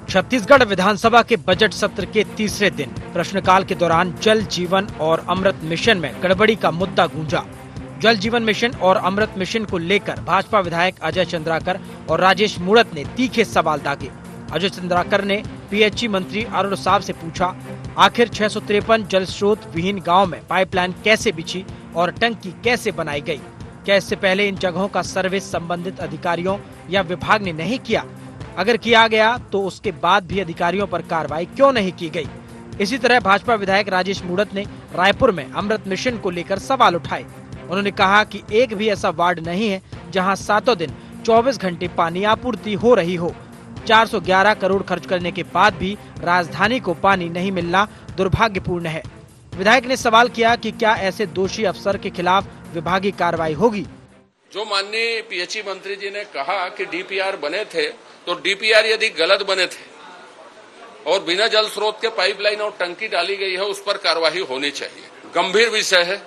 छत्तीसगढ़ विधानसभा के बजट सत्र के तीसरे दिन प्रश्नकाल के दौरान जल जीवन और अमृत मिशन में गड़बड़ी का मुद्दा गूंजा। जल जीवन मिशन और अमृत मिशन को लेकर भाजपा विधायक अजय चंद्राकर और राजेश मूणत ने तीखे सवाल दागे। अजय चंद्राकर ने पीएचई मंत्री अरुण साव से पूछा, आखिर 653 जल स्रोत विहीन गाँव में पाइपलाइन कैसे बिछी और टंकी कैसे बनाई गयी? क्या इससे पहले इन जगहों का सर्वे संबंधित अधिकारियों या विभाग ने नहीं किया? अगर किया गया तो उसके बाद भी अधिकारियों पर कार्रवाई क्यों नहीं की गई? इसी तरह भाजपा विधायक राजेश मूणत ने रायपुर में अमृत मिशन को लेकर सवाल उठाए। उन्होंने कहा कि एक भी ऐसा वार्ड नहीं है जहां सातों दिन 24 घंटे पानी आपूर्ति हो रही हो। 411 करोड़ खर्च करने के बाद भी राजधानी को पानी नहीं मिलना दुर्भाग्यपूर्ण है। विधायक ने सवाल किया कि क्या ऐसे दोषी अफसर के खिलाफ विभागीय कार्रवाई होगी? जो माननीय पीएचई मंत्री जी ने कहा कि डीपीआर बने थे, तो डीपीआर यदि गलत बने थे और बिना जल स्रोत के पाइपलाइन और टंकी डाली गई है, उस पर कार्रवाई होनी चाहिए। गंभीर विषय है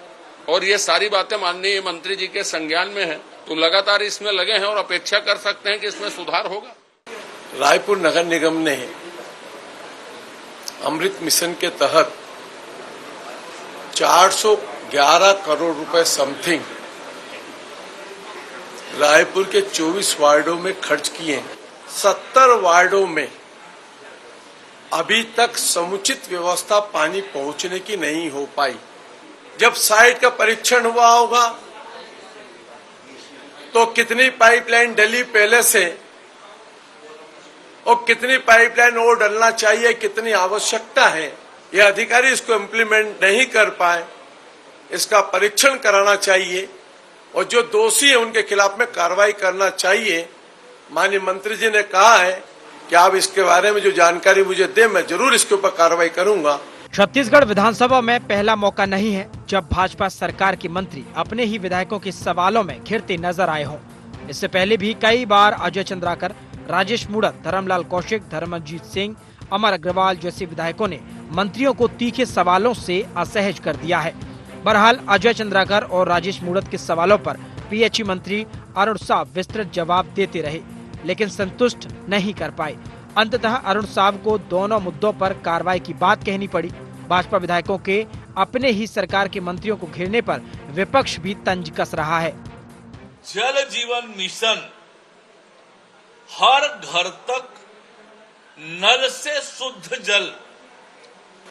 और ये सारी बातें माननीय मंत्री जी के संज्ञान में है, तो लगातार इसमें लगे हैं और अपेक्षा कर सकते हैं कि इसमें सुधार होगा। रायपुर नगर निगम ने अमृत मिशन के तहत 411 करोड़ रुपए समथिंग रायपुर के 24 वार्डों में खर्च किए। 70 वार्डों में अभी तक समुचित व्यवस्था पानी पहुंचने की नहीं हो पाई। जब साइट का परीक्षण हुआ होगा तो कितनी पाइपलाइन डली पहले से और कितनी पाइपलाइन और डलना चाहिए, कितनी आवश्यकता है, यह अधिकारी इसको इम्प्लीमेंट नहीं कर पाए। इसका परीक्षण कराना चाहिए और जो दोषी है उनके खिलाफ में कार्रवाई करना चाहिए। माननीय मंत्री जी ने कहा है कि आप इसके बारे में जो जानकारी मुझे दे, मैं जरूर इसके ऊपर कार्रवाई करूंगा। छत्तीसगढ़ विधानसभा में पहला मौका नहीं है जब भाजपा सरकार के मंत्री अपने ही विधायकों के सवालों में घिरते नजर आए हों। इससे पहले भी कई बार अजय चंद्राकर, राजेश मूणत, धर्मलाल कौशिक, धर्मजीत सिंह, अमर अग्रवाल जैसे विधायकों ने मंत्रियों को तीखे सवालों से असहज कर दिया है। बहरहाल अजय चंद्राकर और राजेश मूणत के सवालों पर पीएचई मंत्री अरुण साव विस्तृत जवाब देते रहे, लेकिन संतुष्ट नहीं कर पाए। अंततः अरुण साव को दोनों मुद्दों पर कार्रवाई की बात कहनी पड़ी। भाजपा विधायकों के अपने ही सरकार के मंत्रियों को घेरने पर विपक्ष भी तंज कस रहा है। जल जीवन मिशन हर घर तक नल से शुद्ध जल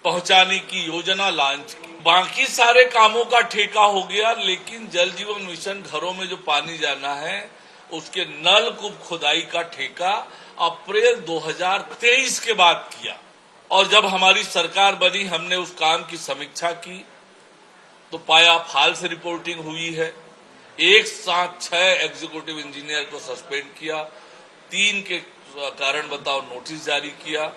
पहुंचाने की योजना लॉन्च की। बाकी सारे कामों का ठेका हो गया, लेकिन जल जीवन मिशन घरों में जो पानी जाना है उसके नलकूप खुदाई का ठेका अप्रैल 2023 के बाद किया। और जब हमारी सरकार बनी, हमने उस काम की समीक्षा की तो पाया फाल्स रिपोर्टिंग हुई है। एक साथ 6 एग्जीक्यूटिव इंजीनियर को सस्पेंड किया, 3 के कारण बताओ नोटिस जारी किया।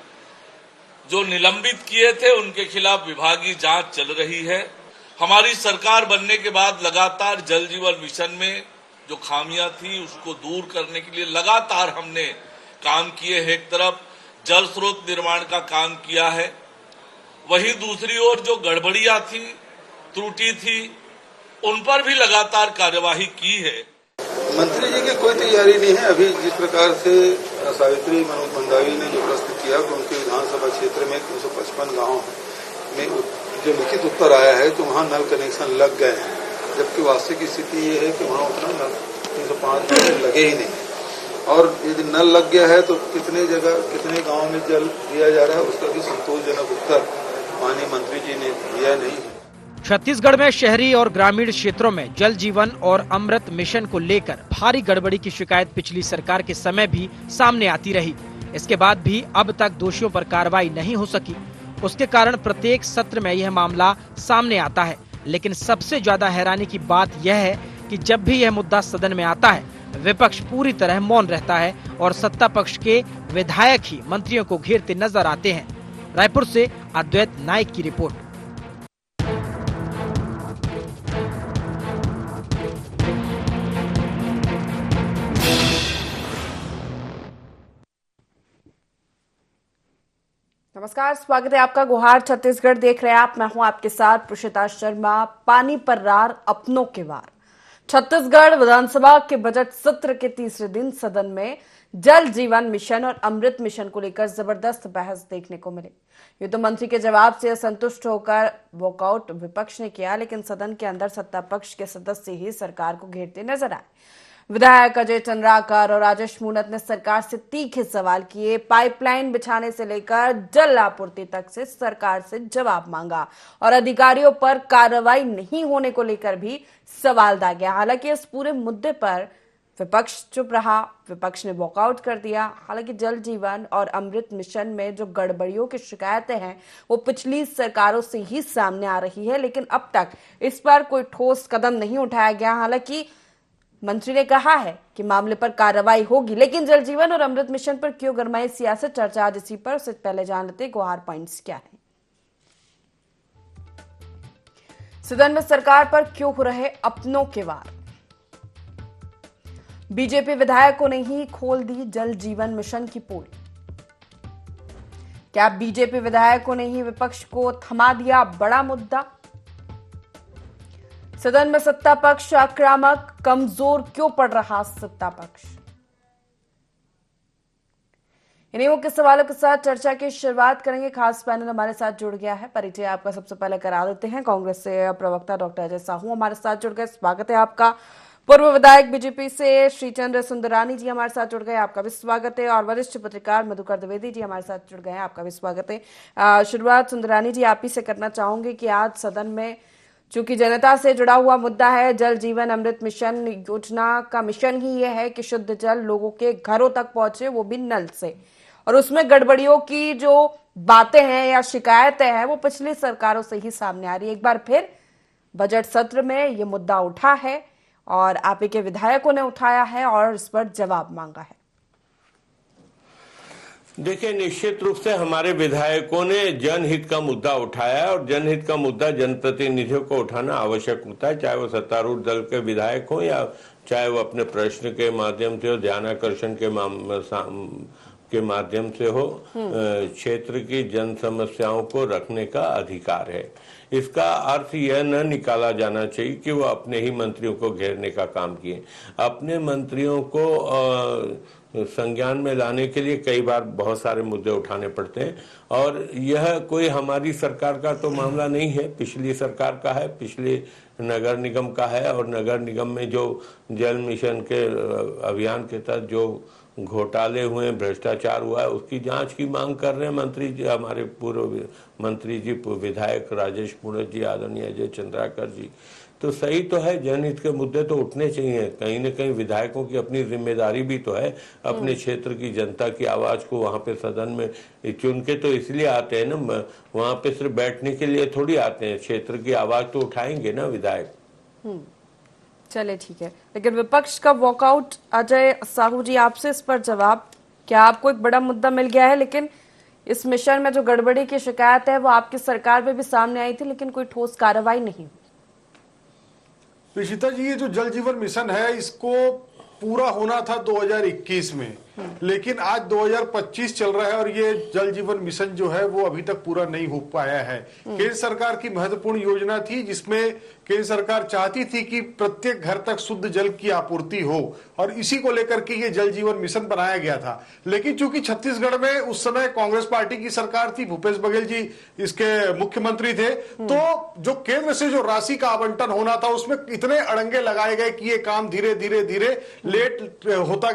जो निलंबित किए थे उनके खिलाफ विभागीय जांच चल रही है। हमारी सरकार बनने के बाद लगातार जल जीवन मिशन में जो खामियां थी उसको दूर करने के लिए लगातार हमने काम किए हैं। एक तरफ जल स्रोत निर्माण का काम किया है, वहीं दूसरी ओर जो गड़बड़ियां थी, त्रुटि थी, उन पर भी लगातार कार्यवाही की है। मंत्री जी की कोई तैयारी नहीं है। अभी जिस प्रकार से सावित्री मनोज मंडावी ने जो प्रस्तुत किया कि उनके विधानसभा क्षेत्र में 355 गांव में जो लिखित उत्तर आया है तो वहां नल कनेक्शन लग गए हैं, जबकि वास्तविक स्थिति ये है कि वहां उतना नल 305 लगे ही नहीं। और यदि नल लग गया है तो कितने जगह कितने गांव में जल दिया जा रहा है, उसका भी संतोषजनक उत्तर माननीय मंत्री जी ने दिया नहीं है। छत्तीसगढ़ में शहरी और ग्रामीण क्षेत्रों में जल जीवन और अमृत मिशन को लेकर भारी गड़बड़ी की शिकायत पिछली सरकार के समय भी सामने आती रही। इसके बाद भी अब तक दोषियों पर कार्रवाई नहीं हो सकी। उसके कारण प्रत्येक सत्र में यह मामला सामने आता है। लेकिन सबसे ज्यादा हैरानी की बात यह है कि जब भी यह मुद्दा सदन में आता है, विपक्ष पूरी तरह मौन रहता है और सत्ता पक्ष के विधायक ही मंत्रियों को घेरते नजर आते हैं। रायपुर से अद्वैत नाइक की रिपोर्ट। नमस्कार, स्वागत है आपका। गुहार छत्तीसगढ़ देख रहे हैं आप। मैं हूं आपके साथ प्रुषिता शर्मा। पानी पर रार अपनों के वार। छत्तीसगढ़ विधानसभा के बजट सत्र के तीसरे दिन सदन में जल जीवन मिशन और अमृत मिशन को लेकर जबरदस्त बहस देखने को मिली। वित्त मंत्री के जवाब से असंतुष्ट होकर वॉकआउट विपक्ष ने किया, लेकिन सदन के अंदर सत्ता पक्ष के सदस्य ही सरकार को घेरते नजर आए। विधायक अजय चंद्राकर और राजेश मूणत ने सरकार से तीखे सवाल किए। पाइपलाइन बिछाने से लेकर जल आपूर्ति तक से सरकार से जवाब मांगा और अधिकारियों पर कार्रवाई नहीं होने को लेकर भी सवाल दागा। हालांकि इस पूरे मुद्दे पर विपक्ष चुप रहा, विपक्ष ने वॉकआउट कर दिया। हालांकि जल जीवन और अमृत मिशन में जो गड़बड़ियों की शिकायतें हैं वो पिछली सरकारों से ही सामने आ रही है, लेकिन अब तक इस पर कोई ठोस कदम नहीं उठाया गया। हालांकि मंत्री ने कहा है कि मामले पर कार्रवाई होगी, लेकिन जल जीवन और अमृत मिशन पर क्यों गरमाई सियासत, चर्चा आज इसी पर। उससे पहले जान लेते गुहार पॉइंट्स क्या है। सदन में सरकार पर क्यों हो रहे अपनों के वार। बीजेपी विधायकों ने ही खोल दी जल जीवन मिशन की पोल। क्या बीजेपी विधायकों ने ही विपक्ष को थमा दिया बड़ा मुद्दा। सदन में सत्ता पक्ष आक्रामक, कमजोर क्यों पड़ रहा सत्ता पक्ष। इन्हीं मुख्य सवालों के साथ चर्चा की शुरुआत करेंगे। खास पैनल हमारे साथ जुड़ गया है, परिचय आपका सबसे पहले करा देते हैं। कांग्रेस से प्रवक्ता डॉक्टर अजय साहू हमारे साथ जुड़ गए, स्वागत है आपका। पूर्व विधायक बीजेपी से श्रीचंद्र सुंदरानी जी हमारे साथ जुड़ गए, आपका भी स्वागत है। और वरिष्ठ पत्रकार मधुकर द्विवेदी जी हमारे साथ जुड़ गए हैं, आपका भी स्वागत है। शुरुआत सुंदरानी जी आप ही से करना चाहूंगी कि आज सदन में चूंकि जनता से जुड़ा हुआ मुद्दा है, जल जीवन अमृत मिशन योजना का मिशन ही यह है कि शुद्ध जल लोगों के घरों तक पहुंचे, वो भी नल से, और उसमें गड़बड़ियों की जो बातें हैं या शिकायतें हैं वो पिछली सरकारों से ही सामने आ रही है। एक बार फिर बजट सत्र में ये मुद्दा उठा है और आप ही के विधायकों ने उठाया है और इस पर जवाब मांगा है। देखिए, निश्चित रूप से हमारे विधायकों ने जनहित का मुद्दा उठाया और जनहित का मुद्दा जनप्रतिनिधियों को उठाना आवश्यक होता है, चाहे वो सत्तारूढ़ दल के विधायक हो या चाहे वो अपने प्रश्न के माध्यम से हो, ध्यानाकर्षण के माध्यम से हो। क्षेत्र की जन समस्याओं को रखने का अधिकार है। इसका अर्थ यह न निकाला जाना चाहिए कि वो अपने ही मंत्रियों को घेरने का काम किए। अपने मंत्रियों को संज्ञान में लाने के लिए कई बार बहुत सारे मुद्दे उठाने पड़ते हैं और यह कोई हमारी सरकार का तो मामला नहीं है, पिछली सरकार का है, पिछले नगर निगम का है। और नगर निगम में जो जल मिशन के अभियान के तहत जो घोटाले हुए, भ्रष्टाचार हुआ है, उसकी जांच की मांग कर रहे हैं मंत्री जी, हमारे पूर्व मंत्री जी, विधायक राजेश मूणत जी, आदरणीय अजय चंद्राकर जी। तो सही तो है, जनहित के मुद्दे तो उठने चाहिए। कहीं न कहीं विधायकों की अपनी जिम्मेदारी भी तो है, अपने क्षेत्र की जनता की आवाज को वहां पे सदन में चुन के तो इसलिए आते हैं ना, वहां पे सिर्फ बैठने के लिए थोड़ी आते हैं, क्षेत्र की आवाज तो उठाएंगे ना विधायक। चले ठीक है, लेकिन विपक्ष का वॉकआउट, अजय साहू जी आपसे इस पर जवाब। क्या आपको एक बड़ा मुद्दा मिल गया है, लेकिन इस मिशन में जो गड़बड़ी की शिकायत है वो आपकी सरकार में भी सामने आई थी, लेकिन कोई ठोस कार्रवाई नहीं। ऋषिता जी, ये जो जल जीवन मिशन है इसको पूरा होना था 2021 में, लेकिन आज 2025 चल रहा है और ये जल जीवन मिशन जो है वो अभी तक पूरा नहीं हो पाया है। केंद्र सरकार की महत्वपूर्ण योजना थी जिसमें केंद्र सरकार चाहती थी कि प्रत्येक घर तक शुद्ध जल की आपूर्ति हो और इसी को लेकर के ये जल जीवन मिशन बनाया गया था। लेकिन चूंकि छत्तीसगढ़ में उस समय कांग्रेस पार्टी की सरकार थी, भूपेश बघेल जी इसके मुख्यमंत्री थे, तो जो केंद्र से जो राशि का आवंटन होना था उसमें इतने अड़ंगे लगाए गए कि ये काम धीरे धीरे धीरे लेट होता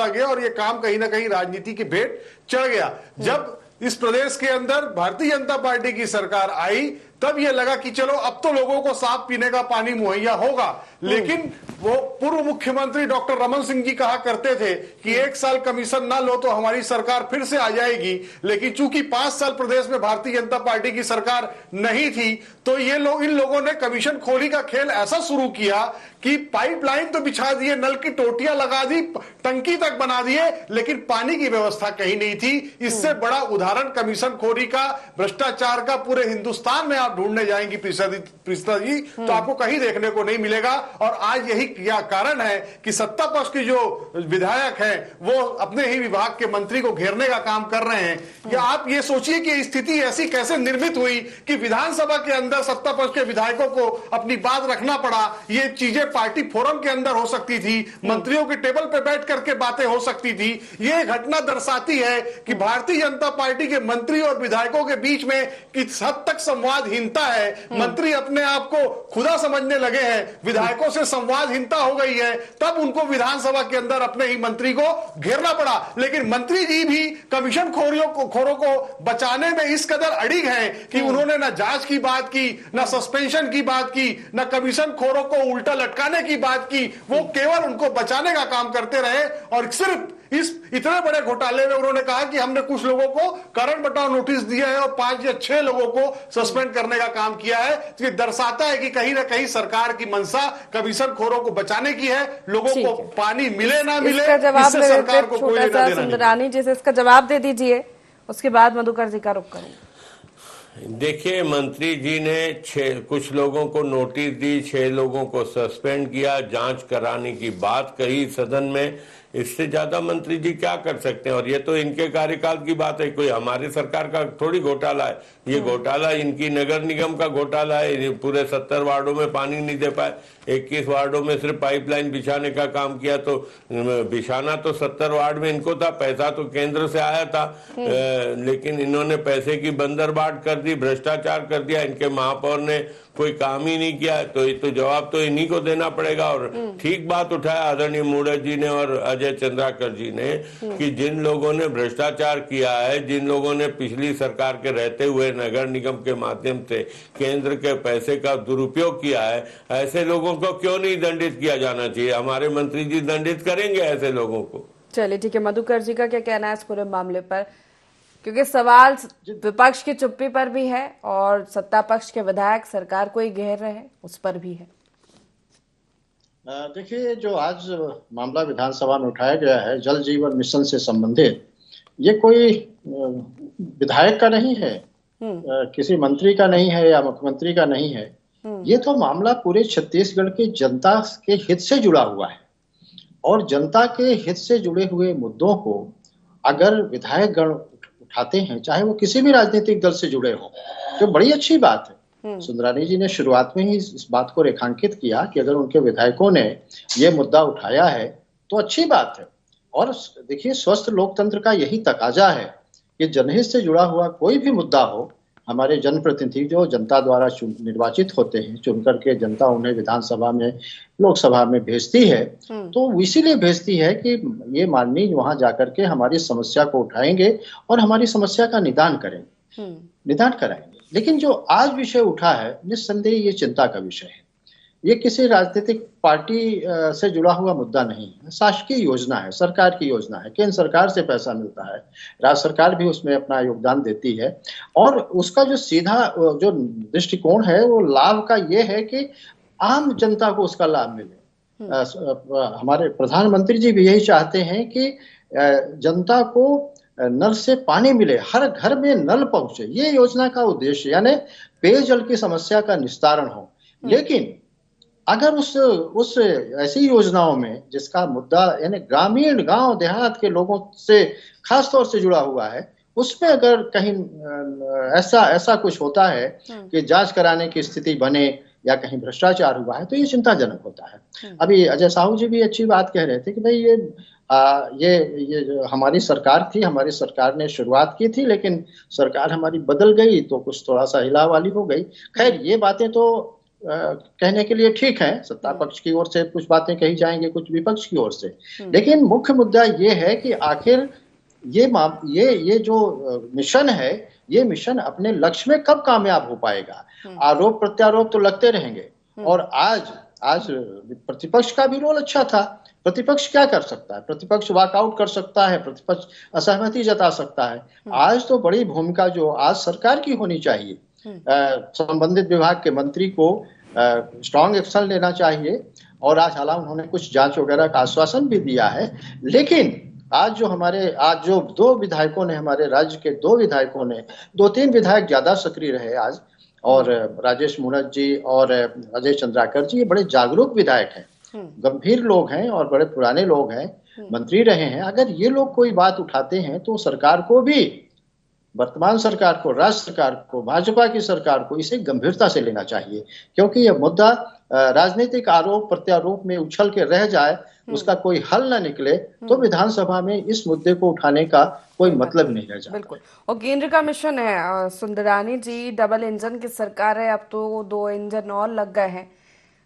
गया और ये काम कहीं ना कहीं राजनीति की भेंट चढ़ गया। जब इस प्रदेश के अंदर भारतीय जनता पार्टी की सरकार आई तब यह लगा कि चलो अब तो लोगों को साफ पीने का पानी मुहैया होगा। लेकिन वो पूर्व मुख्यमंत्री डॉक्टर रमन सिंह जी कहा करते थे कि 1 साल कमीशन ना लो तो हमारी सरकार फिर से आ जाएगी। लेकिन चूंकि 5 साल प्रदेश में भारतीय जनता पार्टी की सरकार नहीं थी तो ये लोग, इन लोगों ने कमीशन खोरी का खेल ऐसा शुरू किया कि पाइपलाइन तो बिछा दिए, नल की टोटियां लगा दी, टंकी तक बना दिए, लेकिन पानी की व्यवस्था कहीं नहीं थी। इससे बड़ा उदाहरण कमीशन खोरी का, भ्रष्टाचार का पूरे हिंदुस्तान में आप ढूंढने जाएंगी प्रिस्ता जी तो आपको कहीं देखने को नहीं मिलेगा। और आज यही क्या कारण कारण है कि सत्ता पक्ष के जो विधायक हैं वो अपने ही विभाग के मंत्री को घेरने का काम कर रहे हैं। या आप ये सोचिए कि स्थिति ऐसी कैसे निर्मित हुई कि विधानसभा के अंदर सत्ता पक्ष के विधायकों को अपनी बात रखना पड़ा। ये चीजें पार्टी फोरम के अंदर हो सकती थी, मंत्रियों के टेबल पे बैठ करके बातें हो सकती थी। ये घटना दर्शाती है कि भारतीय जनता पार्टी के मंत्री और विधायकों के बीच में किस हद तक संवादहीनता है। मंत्री अपने आप को खुदा समझने लगे हैं, विधायकों से संवादहीनता हो गई है, तब उनको विधानसभा के अंदर अपने ही मंत्री को घेरना पड़ा। लेकिन मंत्री जी भी कमीशन खोरों को बचाने में इस कदर अड़िग हैं कि उन्होंने ना जांच की बात की, ना सस्पेंशन की बात की, ना कमीशन खोरों को उल्टा लटकाने की बात की। वो केवल उनको बचाने का काम करते रहे और सिर्फ इस इतने बड़े घोटाले में उन्होंने कहा कि हमने कुछ लोगों को कारण बताओ नोटिस दिया है और 5 या 6 लोगों को सस्पेंड करने का काम किया है। तो ये दर्शाता है कि कहीं ना कहीं सरकार की मंशा कमीशन खोरों को बचाने की है। लोगों को पानी मिले ना मिले, इससे सरकार को कोई लेना देना नहीं। सुंदरानी जी से इसका जवाब दे दीजिए, उसके बाद मधुकर जी का रुख करूंगा। देखिए, मंत्री जी ने कुछ लोगों को नोटिस दी, 6 लोगों को सस्पेंड किया, जांच कराने की बात कही सदन में। इससे ज्यादा मंत्री जी क्या कर सकते हैं? और ये तो इनके कार्यकाल की बात है, कोई हमारी सरकार का थोड़ी घोटाला है। ये घोटाला इनकी नगर निगम का घोटाला है। पूरे 70 वार्डों में पानी नहीं दे पाए, 21 वार्डों में सिर्फ पाइपलाइन बिछाने का काम किया। तो बिछाना तो 70 वार्ड में इनको था, पैसा तो केंद्र से आया था, लेकिन इन्होंने पैसे की बंदरबाट कर दी, भ्रष्टाचार कर दिया। इनके महापौर ने कोई काम ही नहीं किया, तो जवाब तो इन्हीं को देना पड़ेगा। और ठीक बात उठाया आदरणीय मूड़त जी ने और अजय चंद्राकर जी ने कि जिन लोगों ने भ्रष्टाचार किया है, जिन लोगों ने पिछली सरकार के रहते हुए नगर निगम के माध्यम से केंद्र के पैसे का दुरुपयोग किया है, ऐसे लोगों को क्यों नहीं दंडित किया जाना चाहिए? हमारे मंत्री जी दंडित करेंगे ऐसे लोगों को। चलिए ठीक है, मधुकर जी का क्या कहना है इस पूरे मामले पर? क्योंकि सवाल विपक्ष की चुप्पी पर भी है और सत्ता पक्ष के विधायक सरकार को ही घेर रहे हैं, उस पर भी है। देखिए, जो आज मामला विधानसभा में उठाया गया है जल जीवन मिशन से संबंधित, ये कोई विधायक का नहीं है, किसी मंत्री का नहीं है या मुख्यमंत्री का नहीं है। ये तो मामला पूरे छत्तीसगढ़ की जनता के हित से जुड़ा हुआ है। और जनता के हित से जुड़े हुए मुद्दों को अगर विधायक गण उठाते हैं, चाहे वो किसी भी राजनीतिक दल से जुड़े हों, तो बड़ी अच्छी बात है। सुंदरानी जी ने शुरुआत में ही इस बात को रेखांकित किया कि अगर उनके विधायकों ने ये मुद्दा उठाया है तो अच्छी बात है। और देखिए, स्वस्थ लोकतंत्र का यही तकाजा है कि जनहित से जुड़ा हुआ कोई भी मुद्दा हो, हमारे जनप्रतिनिधि जो जनता द्वारा निर्वाचित होते हैं, चुन करके जनता उन्हें विधानसभा में, लोकसभा में भेजती है, तो इसीलिए भेजती है कि ये माननीय वहां जाकर के हमारी समस्या को उठाएंगे और हमारी समस्या का निदान करेंगे, निदान कराएंगे। लेकिन जो आज विषय उठा है, निस्संदेह ये चिंता का विषय है। ये किसी राजनीतिक पार्टी से जुड़ा हुआ मुद्दा नहीं है, शासकीय योजना है, सरकार की योजना है, केंद्र सरकार से पैसा मिलता है, राज्य सरकार भी उसमें अपना योगदान देती है। और उसका जो सीधा जो दृष्टिकोण है वो लाभ का ये है कि आम जनता को उसका लाभ मिले। हमारे प्रधानमंत्री जी भी यही चाहते हैं कि जनता को नल से पानी मिले, हर घर में नल पहुंचे। ये योजना का उद्देश्य, यानी पेयजल की समस्या का निस्तारण हो। लेकिन अगर उस ऐसी योजनाओं में जिसका मुद्दा यानी ग्रामीण गांव देहात के लोगों से खास तौर से जुड़ा हुआ है, उसमें अगर कहीं ऐसा कुछ होता है कि जांच कराने की स्थिति बने या कहीं भ्रष्टाचार हुआ है, तो ये चिंताजनक होता है। अभी अजय साहू जी भी अच्छी बात कह रहे थे कि भाई ये जो हमारी सरकार थी, हमारी सरकार ने शुरुआत की थी, लेकिन सरकार हमारी बदल गई तो कुछ थोड़ा सा हिला वाली हो गई। खैर, ये बातें तो कहने के लिए ठीक है, सत्ता पक्ष की ओर से कुछ बातें कही जाएंगी, कुछ विपक्ष की ओर से। लेकिन मुख्य मुद्दा ये है कि आखिर ये जो मिशन है, ये मिशन अपने लक्ष्य में कब कामयाब हो पाएगा? आरोप प्रत्यारोप तो लगते रहेंगे। और आज प्रतिपक्ष का भी रोल अच्छा था। प्रतिपक्ष क्या कर सकता है? प्रतिपक्ष वॉकआउट कर सकता है, प्रतिपक्ष असहमति जता सकता है। आज तो बड़ी भूमिका जो आज सरकार की होनी चाहिए, संबंधित विभाग के मंत्री को स्ट्रॉन्ग एक्शन लेना चाहिए। और आज हालांकि उन्होंने कुछ जांच वगैरह का आश्वासन भी दिया है, लेकिन आज जो 2 विधायकों ने, हमारे राज्य के 2 विधायकों ने, 2-3 विधायक ज्यादा सक्रिय रहे आज, और राजेश मूणत जी और अजय चंद्राकर जी, ये बड़े जागरूक विधायक हैं। गंभीर लोग हैं और बड़े पुराने लोग हैं, मंत्री रहे हैं। अगर ये लोग कोई बात उठाते हैं तो सरकार को भी, वर्तमान सरकार को, राज्य सरकार को, भाजपा की सरकार को इसे गंभीरता से लेना चाहिए, क्योंकि यह मुद्दा राजनीतिक आरोप प्रत्यारोप में उछल के रह जाए, उसका कोई हल न निकले तो विधानसभा में इस मुद्दे को उठाने का कोई मतलब नहीं रह जाता। बिल्कुल। और केंद्र का मिशन है सुंदरानी जी, डबल इंजन की सरकार है, अब तो 2 इंजन और लग गए हैं,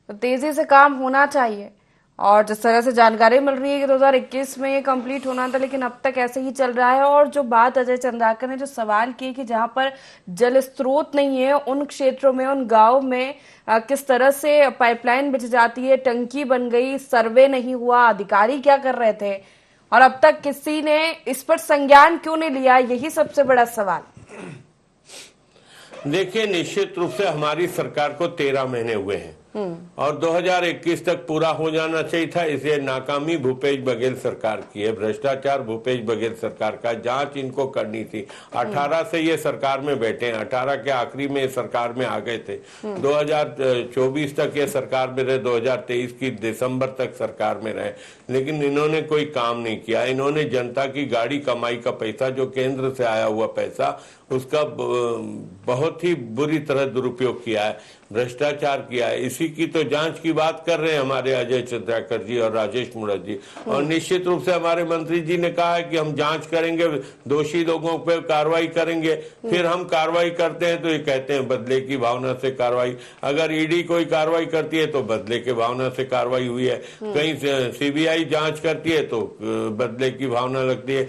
तो तेजी से काम होना चाहिए। और जिस तरह से जानकारी मिल रही है कि 2021 में ये कंप्लीट होना था, लेकिन अब तक ऐसे ही चल रहा है। और जो बात अजय चंद्राकर ने जो सवाल की कि जहां पर जल स्रोत नहीं है, उन क्षेत्रों में, उन गांव में किस तरह से पाइपलाइन बिछ जाती है, टंकी बन गई, सर्वे नहीं हुआ, अधिकारी क्या कर रहे थे और अब तक किसी ने इस पर संज्ञान क्यों नहीं लिया, यही सबसे बड़ा सवाल। देखिए, निश्चित रूप से हमारी सरकार को 13 महीने हुए हैं और 2021 तक पूरा हो जाना चाहिए था। इसे नाकामी भूपेश बघेल सरकार की है, भ्रष्टाचार भूपेश बघेल सरकार का, जांच इनको करनी थी। 18 से ये सरकार में बैठे हैं, 18 के आखिरी में सरकार में आ गए थे, 2024 तक ये सरकार में रहे, 2023 की दिसंबर तक सरकार में रहे, लेकिन इन्होंने कोई काम नहीं किया। इन्होंने जनता की गाड़ी कमाई का पैसा, जो केंद्र से आया हुआ पैसा, उसका बहुत ही बुरी तरह दुरुपयोग किया है, भ्रष्टाचार किया है। इसी की तो जांच की बात कर रहे हैं हमारे अजय चंद्राकर जी और राजेश मूणत जी। और निश्चित रूप से हमारे मंत्री जी ने कहा है कि हम जांच करेंगे, दोषी लोगों पर कार्रवाई करेंगे। फिर हम कार्रवाई करते हैं तो ये कहते हैं बदले की भावना से कार्रवाई। अगर ईडी कोई कार्रवाई करती है तो बदले की भावना से कार्रवाई हुई है, कहीं सीबीआई जांच करती है तो बदले की भावना लगती है,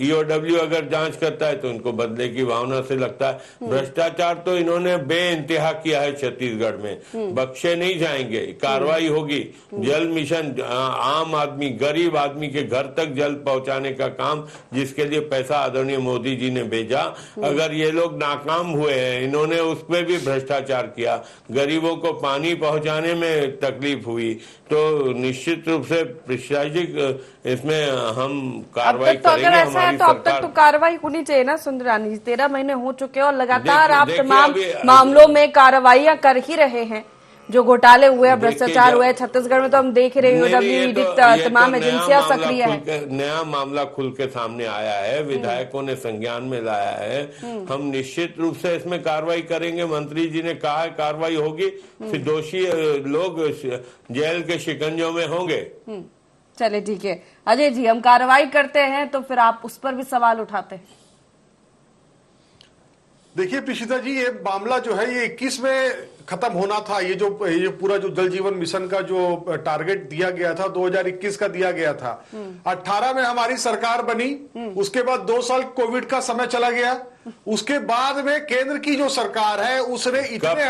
ईओडब्ल्यू अगर जांच करता है तो इनको बदले की भावना से लगता है। भ्रष्टाचार तो इन्होंने बेइंतहा किया है छत्तीसगढ़ में, बख्शे नहीं जाएंगे, कार्रवाई होगी। जल मिशन, आम आदमी, गरीब आदमी के घर तक जल पहुंचाने का काम, जिसके लिए पैसा आदरणीय मोदी जी ने भेजा, अगर ये लोग नाकाम हुए हैं, इन्होंने उसमें भी भ्रष्टाचार किया, गरीबों को पानी पहुंचाने में तकलीफ हुई, तो निश्चित रूप से प्रशासनिक इसमें हम कार्रवाई करेंगे। अगर ऐसा है तो अब तक तो कार्रवाई होनी चाहिए ना सुंदरानी जी, 13 महीने हो चुके हैं और लगातार आप तमाम मामलों में कार्रवाइयां कर ही रहे हैं। जो घोटाले हुए, भ्रष्टाचार हुए छत्तीसगढ़ में, तो हम देख रहे हैं तमाम एजेंसियां सक्रिय है। नया मामला खुल के सामने आया है, विधायकों ने संज्ञान में लाया है, हम निश्चित रूप से इसमें कार्रवाई करेंगे। मंत्री जी ने कहा है कार्रवाई होगी, फिर दोषी लोग जेल के शिकंजों में होंगे। चले ठीक है अजय जी, हम कार्रवाई करते हैं तो फिर आप उस पर भी सवाल उठाते हैं। देखिए प्रीशिता जी, ये मामला जो है ये 21 में खत्म होना था। ये पूरा जो जल जीवन मिशन का जो टारगेट दिया गया था 2021 का दिया गया था, 18 में हमारी सरकार बनी, उसके बाद 2 साल कोविड का समय चला गया, उसके बाद में केंद्र की जो सरकार है उसने इतने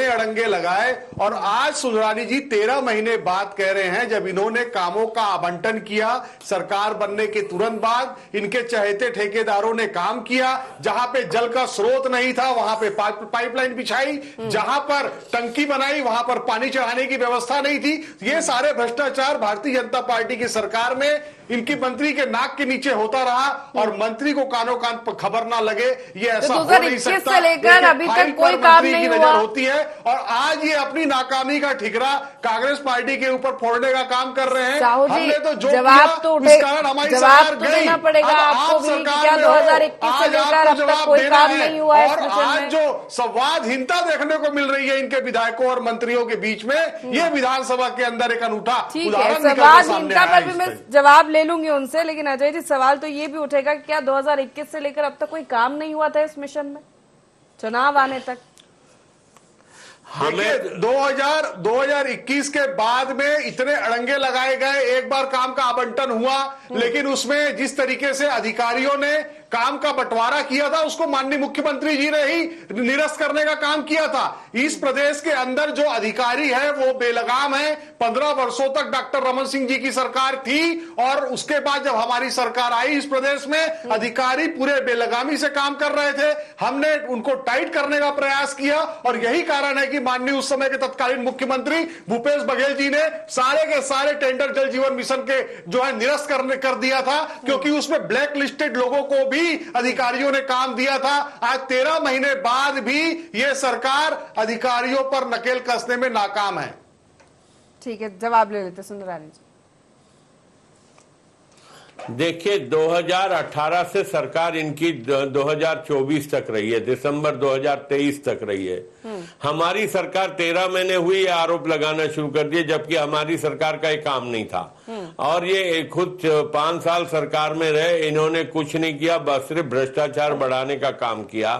अड़ंगे लगाए और आज सुंदरानी जी 13 महीने बाद कह रहे हैं, जब इन्होंने कामों का आवंटन किया सरकार बनने के तुरंत बाद, इनके चहेते ठेकेदारों ने काम किया, जहां पे जल का स्रोत नहीं था वहां पे पाइपलाइन बिछाई, जहां पर टंकी बनाई वहां पर पानी चढ़ाने की व्यवस्था नहीं थी। ये सारे भ्रष्टाचार भारतीय जनता पार्टी की सरकार में इनकी मंत्री के नाक के नीचे होता रहा और मंत्री को कानों कान पर खबर ना लगे, ये ऐसा हो नहीं सकता। से लेकर अभी तक कोई काम नहीं हुआ होती है और आज ये अपनी नाकामी का ठिकरा कांग्रेस पार्टी के ऊपर फोड़ने का काम कर रहे हैं। हमने तो जो जवाब तो देना पड़ेगा आपको भी, क्या 2021 से लेकर अब तक कोई काम नहीं हुआ है। और आज जो संवादहीनता देखने को मिल रही है इनके विधायकों और मंत्रियों के बीच में, ये विधानसभा के अंदर एक अनूठा उदाहरण निकल के सामने आया है। पर भी मैं जवाब ले लूंगी उनसे, लेकिन अजय जी सवाल तो ये भी उठेगा कि क्या 2021 से लेकर अब तक कोई काम नहीं हुआ था इस मिशन में, चुनाव आने तक? हमें 2021 के बाद में इतने अड़ंगे लगाए गए, एक बार काम का आवंटन हुआ, लेकिन उसमें जिस तरीके से अधिकारियों ने काम का बंटवारा किया था उसको माननीय मुख्यमंत्री जी ने ही निरस्त करने का काम किया था। इस प्रदेश के अंदर जो अधिकारी है वो बेलगाम है। 15 वर्षों तक डॉक्टर रमन सिंह जी की सरकार थी और उसके बाद जब हमारी सरकार आई इस प्रदेश में, अधिकारी पूरे बेलगामी से काम कर रहे थे। हमने उनको टाइट करने का प्रयास किया और यही कारण है कि माननीय उस समय के तत्कालीन मुख्यमंत्री भूपेश बघेल जी ने सारे के सारे टेंडर जल जीवन मिशन के जो है निरस्त कर दिया था, क्योंकि उसमें ब्लैक लिस्टेड लोगों को भी ही अधिकारियों ने काम दिया था। आज 13 महीने बाद भी ये सरकार अधिकारियों पर नकेल कसने में नाकाम है। ठीक है, जवाब ले लेते सुंदरानी जी। देखिए, 2018 से सरकार इनकी 2024 तक रही है, दिसंबर 2023 तक रही है। हमारी सरकार 13 महीने हुई ये आरोप लगाना शुरू कर दिए, जबकि हमारी सरकार का ये काम नहीं था। और ये खुद 5 साल सरकार में रहे, इन्होंने कुछ नहीं किया, बस सिर्फ भ्रष्टाचार बढ़ाने का काम किया।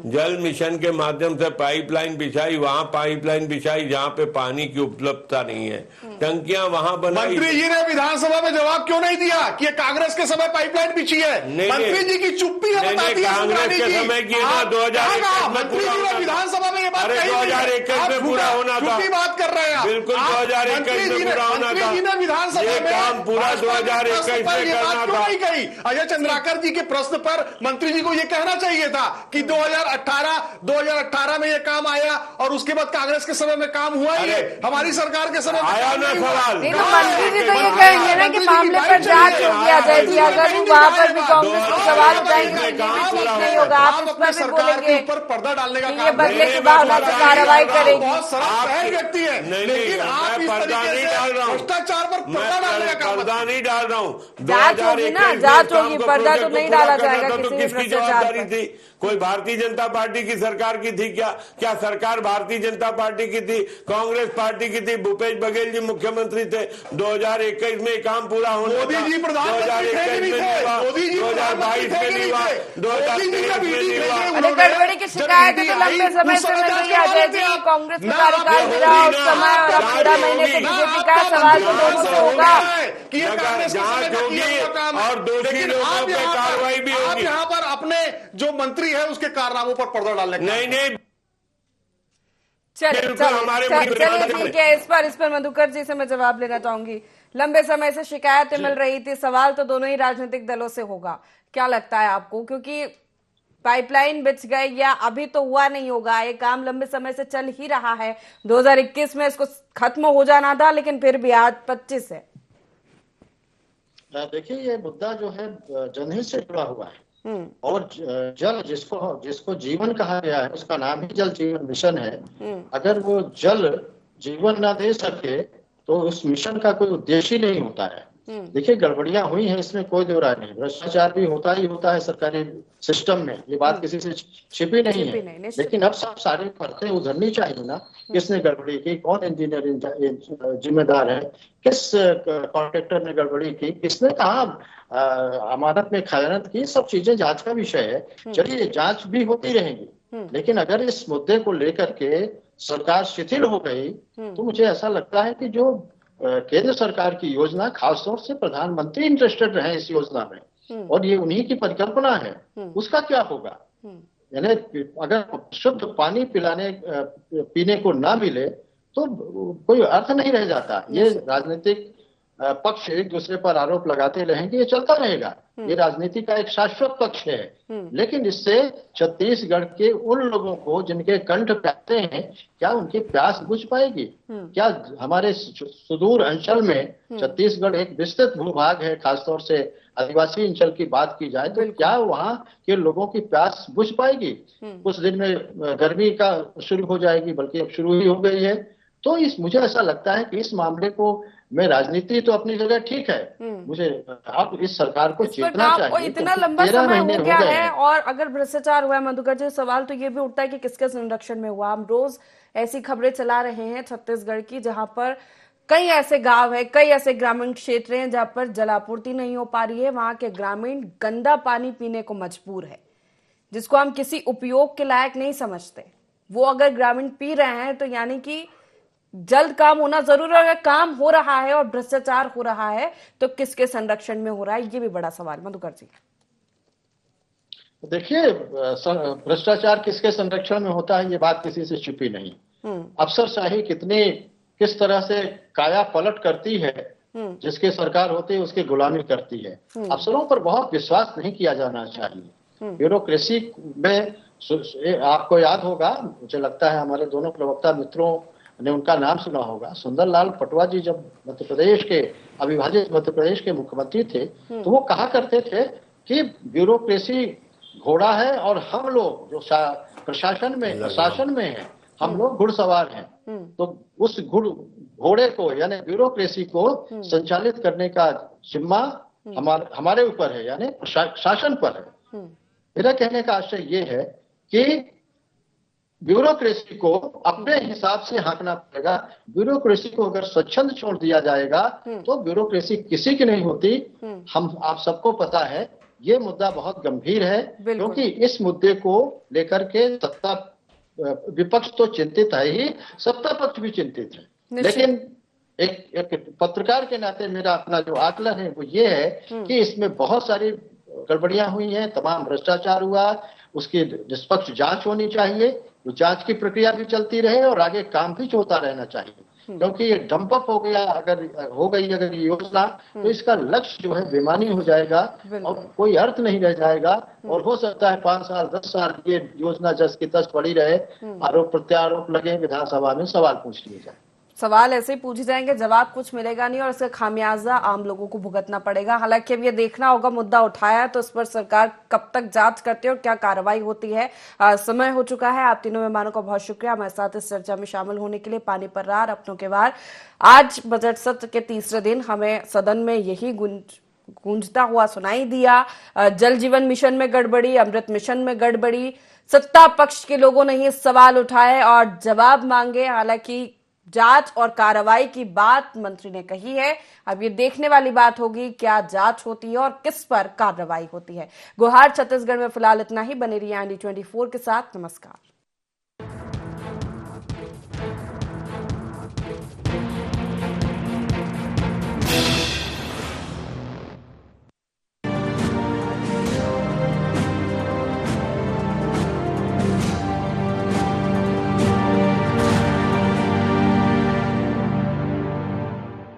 जल मिशन के माध्यम से पाइपलाइन बिछाई, वहां पाइपलाइन बिछाई जहां पे पानी की उपलब्धता नहीं है, टंकियां वहां बनाई। मंत्री जी ने विधानसभा में जवाब क्यों नहीं दिया कि कांग्रेस के समय पाइपलाइन बिछी है? मंत्री जी की चुप्पी है बताती है कांग्रेस के समय की था, 2021 में पूरा होना था। विधानसभा में ये बात कही 2021 में पूरा होना था। बात कर रहे हैं बिल्कुल 2021 में पूरा होना था। विधानसभा में काम पूरा 2021 में करना था। नहीं कही। अजय चंद्राकर जी के प्रश्न पर मंत्री जी को ये कहना चाहिए था कि 2018 में ये काम आया और उसके बाद कांग्रेस के समय में काम हुआ ही है, हमारी सरकार के समय आया ना सवाल। मंत्री जी तो ये कहेंगे ना कि मामले पर जांच होगी अजय जी, अगर वहां पर भी कांग्रेस को सवाल उठाएंगे नहीं होगा, आप इस पर भी बोलेंगे ऊपर पर्दा डालने का ये बदले की भावना से कार्रवाई करेगी। बहुत सरल व्यक्ति है, लेकिन आप इस तरीके से भ्रष्टाचार पर पर्दा डालने का काम पर्दा नहीं डाल रहा हूँ। जांच होगी ना, जांच होगी, पर्दा तो नहीं डाला जाएगा तो किसी भी किसकी भ्रष्टाचार जवाबदारी पर। थी? कोई भारतीय जनता पार्टी की सरकार की थी क्या? क्या सरकार भारतीय जनता पार्टी की थी? कांग्रेस पार्टी की थी। भूपेश बघेल जी मुख्यमंत्री थे। 2021 में काम पूरा होना था, 2021 में नहीं हुआ, 2022 में नहीं हुआ, 2023 में नहीं हुआ। अरे गड़बड़ी की शिकायत तो लंबे समय से मिल रही है अजय जी, कांग्रेस का कार्यकाल भी रहा उस समय और अब 13 महीने से बीजेपी का सवाल तो दोनों से होगा। जांच होगी और दोषी लोगों पे कार्रवाई भी आप होगी। यहाँ पर अपने जो मंत्री है उसके कारनामों पर पर्दा डालने का नहीं चलिए ठीक है, इस पर मधुकर जी से मैं जवाब लेना चाहूंगी। लंबे समय से शिकायतें मिल रही थी, सवाल तो दोनों ही राजनीतिक दलों से होगा। क्या लगता है आपको, क्योंकि पाइपलाइन बिछ गए या अभी तो हुआ नहीं होगा, ये काम लंबे समय से चल ही रहा है, 2021 में इसको खत्म हो जाना था, लेकिन फिर भी आज 25 है। देखिए, ये मुद्दा जो है जनहित से जुड़ा हुआ है और जल जिसको जीवन कहा गया है उसका नाम ही जल जीवन मिशन है। अगर वो जल जीवन ना दे सके तो उस मिशन का कोई उद्देश्य ही नहीं होता है। देखिए, गड़बड़ियां हुई हैं, इसमें कोई दो राय नहीं। भ्रष्टाचार भी होता ही होता है सरकारी सिस्टम में, ये बात किसी से छिपी नहीं है। लेकिन अब सब सारे परतें उधरनी चाहिए ना, किसने गड़बड़ी की, कौन इंजीनियर जिम्मेदार है, किस कॉन्ट्रैक्टर ने गड़बड़ी की, किसने कहा अमानत में खयानत की, सब चीजें जांच का विषय है। चलिए, जांच भी होती रहेगी, लेकिन अगर इस मुद्दे को लेकर के सरकार शिथिल हो गई तो मुझे ऐसा लगता है कि जो केंद्र सरकार की योजना, खासतौर से प्रधानमंत्री इंटरेस्टेड रहे इस योजना में और ये उन्हीं की परिकल्पना है, उसका क्या होगा? यानी अगर शुद्ध पानी पीने को ना मिले तो कोई अर्थ नहीं रह जाता। ये राजनीतिक पक्ष एक दूसरे पर आरोप लगाते रहेंगे, ये चलता रहेगा। ये राजनीति का एक शाश्वत पक्ष है, लेकिन इससे छत्तीसगढ़ के उन लोगों को जिनके कंठ प्यासे हैं, क्या उनकी प्यास बुझ पाएगी? क्या हमारे सुदूर अंचल में, छत्तीसगढ़ एक विस्तृत भूभाग है, खासतौर से आदिवासी अंचल की बात की जाए तो क्या वहाँ के लोगों की प्यास बुझ पाएगी? कुछ दिन में गर्मी का शुरू हो जाएगी, बल्कि अब शुरू ही हो गई है। तो मुझे ऐसा लगता है कि इस मामले को में राजनीति तो अपनी जगह ठीक है, मुझे अब इस सरकार को चेतना चाहिए। इतना लंबा समय हो गया है और अगर भ्रष्टाचार हुआ है, मधुकर जी, सवाल तो ये भी उठता है कि किसके संरक्षण में हुआ। हम रोज ऐसी खबरें चला रहे हैं छत्तीसगढ़ की, जहां पर कई ऐसे गांव है, कई ऐसे ग्रामीण क्षेत्र हैं जहां पर जलापूर्ति नहीं हो पा रही है, वहां के ग्रामीण गंदा पानी पीने को मजबूर है, जिसको हम किसी उपयोग के लायक नहीं समझते। वो अगर ग्रामीण पी रहे हैं तो यानी कि जल्द काम होना जरूरी है। काम हो रहा है और भ्रष्टाचार हो रहा है तो किसके संरक्षण में हो रहा है, ये भी बड़ा सवाल। मधुकर जी, देखिए, भ्रष्टाचार किसके संरक्षण में होता है, ये बात किसी से छुपी नहीं। अफसरशाही किस तरह से काया पलट करती है, जिसकी सरकार होती है उसकी गुलामी करती है। अफसरों पर बहुत विश्वास नहीं किया जाना चाहिए। ब्यूरोक्रेसी में आपको याद होगा, मुझे लगता है हमारे दोनों प्रवक्ता मित्रों ने उनका नाम सुना होगा, सुंदरलाल पटवा जी जब मध्य प्रदेश के अविभाजित मध्य प्रदेश के मुख्यमंत्री थे तो वो कहा करते थे कि ब्यूरोक्रेसी घोड़ा है और हम लोग जो प्रशासन में शासन में है, हम लोग घुड़सवार हैं। तो उस घोड़े को यानी ब्यूरोक्रेसी को संचालित करने का जिम्मा हमारे ऊपर है, यानी शासन पर है। मेरा कहने का आशय ये है कि ब्यूरोक्रेसी को अपने हिसाब से हाँकना पड़ेगा। ब्यूरोक्रेसी को अगर स्वच्छंद छोड़ दिया जाएगा तो ब्यूरोक्रेसी किसी की नहीं होती। आप सबको पता है ये मुद्दा बहुत गंभीर है, क्योंकि इस मुद्दे को लेकर के विपक्ष तो चिंतित है ही, सत्ता पक्ष भी चिंतित है। लेकिन एक पत्रकार के नाते मेरा अपना जो आकलन है वो ये है कि इसमें बहुत सारी गड़बड़ियां हुई हैं, तमाम भ्रष्टाचार हुआ, उसकी निष्पक्ष जांच होनी चाहिए, वो जांच की प्रक्रिया भी चलती रहे और आगे काम भी होता रहना चाहिए। क्योंकि ये डंप अप हो गया, अगर ये योजना, तो इसका लक्ष्य जो है बेमानी हो जाएगा और कोई अर्थ नहीं रह जाएगा। और हो सकता है 5 साल 10 साल ये योजना जस की तस पड़ी रहे, आरोप प्रत्यारोप लगे, विधानसभा में सवाल पूछ लिए जाए। सवाल ऐसे ही पूछे जाएंगे, जवाब कुछ मिलेगा नहीं और इसका खामियाजा आम लोगों को भुगतना पड़ेगा। हालांकि अब ये देखना होगा, मुद्दा उठाया तो इस पर सरकार कब तक जांच करती है और क्या कार्रवाई होती है। समय हो चुका है। आप तीनों मेहमानों का बहुत शुक्रिया हमारे साथ इस चर्चा में शामिल होने के लिए। पानी पर रार, अपनों के वार। आज बजट सत्र के तीसरे दिन हमें सदन में यही गूंजता हुआ सुनाई दिया। जल जीवन मिशन में गड़बड़ी, अमृत मिशन में गड़बड़ी, सत्ता पक्ष के लोगों ने ही सवाल उठाए और जवाब मांगे। हालांकि जांच और कार्रवाई की बात मंत्री ने कही है। अब ये देखने वाली बात होगी क्या जांच होती है और किस पर कार्रवाई होती है। गुहार छत्तीसगढ़ में फिलहाल इतना ही। बने रहिए IND 24 के साथ। नमस्कार।